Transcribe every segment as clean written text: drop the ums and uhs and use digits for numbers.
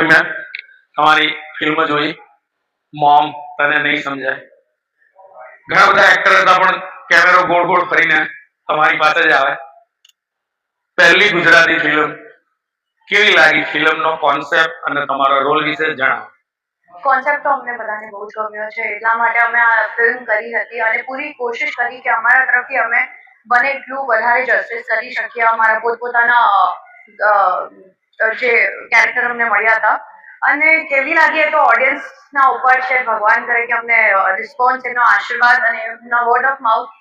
Ma'am તમારી film જોઈ mom તને નહીં સમજાય. ઘણા બધા એક્ટર હતા પણ કેમેરો ગોળ ગોળ ફરીને તમારી પાસે જ આવે. પહેલી ગુજરાતી ફિલ્મ કેવી લાગી? ફિલ્મનો કોન્સેપ્ટ અને તમારો રોલ વિશે જણાવો. કોન્સેપ્ટ તો અમને બધાને બહુ જ ગમ્યો છે, એટલા માટે અમે આ ફિલ્મ કરી હતી અને પૂરી કોશિશ કરી કે અમારા તરફથી અમે બને એટલું વધારે જસ્ટિસ કરી શકીએ. અમારા પોતપોતાના જે કેરેક્ટર અમને મળ્યા હતા અને કેવી લાગી એ તો ઓડિયન્સના ઉપર છે. ભગવાન કરે કે અમને રિસ્પોન્સ, એનો આશીર્વાદ અને એમનો વર્ડ ઓફ માઉથ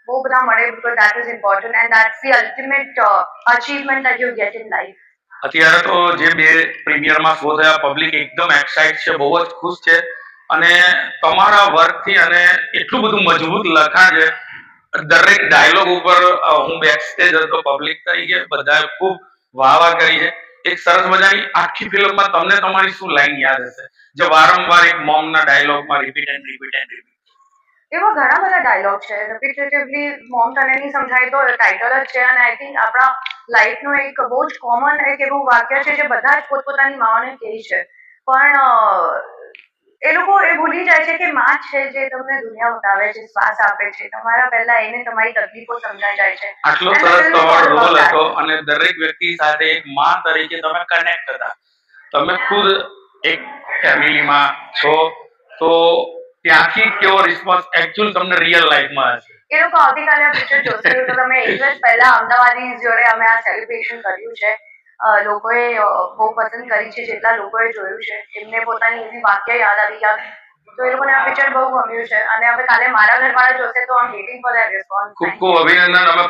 બહુ બધા મળે, because that is important and that's the ultimate achievement that you get in life. અત્યારે તો જે બે પ્રીમિયરમાં શો થયા, પબ્લિક એકદમ એક્સાઇટ છે, બહુ જ ખુશ છે અને તમારા વર્કથી અને એટલું બધું મજબૂત લખાણ છે. દરેક ડાયલોગ ઉપર હું બેકસ્ટેજ હતો, પબ્લિક તરીકે બધાએ ખૂબ વાહ કરી છે. એક સરસ મજાની આખી ફિલ્મમાં તમને તમારી શું લાઈન યાદ હશે જે વારંવાર એક મોમના ડાયલોગમાં repeat and repeat and repeat? એવા ઘણા બધા ડાયલોગ છે. રિપીટેટિવલી મોમ તને નહીં સમજાય તો ટાઇટલ જ છે અને આઈ થિંક આપણા લાઈફનું એક બહુ જ કોમન એક એવું વાક્ય છે જે બધા જ પોતપોતાની માઓને કહે છે, પણ એ લોકો એ ભૂલી જાય છે કે માં છે જે તમને દુનિયા બતાવે છે, શ્વાસ આપે છે, તમારા પહેલા એને તમારી તકલીફો સમજાઈ જાય છે. આટલો સરસ તમારો રોલ હતો અને દરેક વ્યક્તિ સાથે એક માં તરીકે તમે કનેક્ટ હતા. તમે ખુદ એક ફેમિલીમાં છો તો ત્યાંથી કેવો રિસ્પોન્સ એકચ્યુઅલ તમને રિયલ લાઈફમાં હશે? એ લોકો આવતીકાલે આ પિક્ચર જોશે તો તમે એક દિવસ પહેલા અમદાવાદી જોડે અમે આ સેલિબ્રેશન કર્યું છે. લોકોએ બહુ પસંદ કરી છે, જેટલા લોકોએ જોયું છે એમને પોતાની એવી વાક્ય યાદ આવી ગયા, તો એ લોકોને આ પિક્ચર બહુ ગમ્યું છે અને હવે કાલે મારા ઘરવાળા જોશે તો આમ વેઇટિંગ ફોર ધેટ રિસ્પોન્સ. ખૂબ ખૂબ અભિનંદન. અમે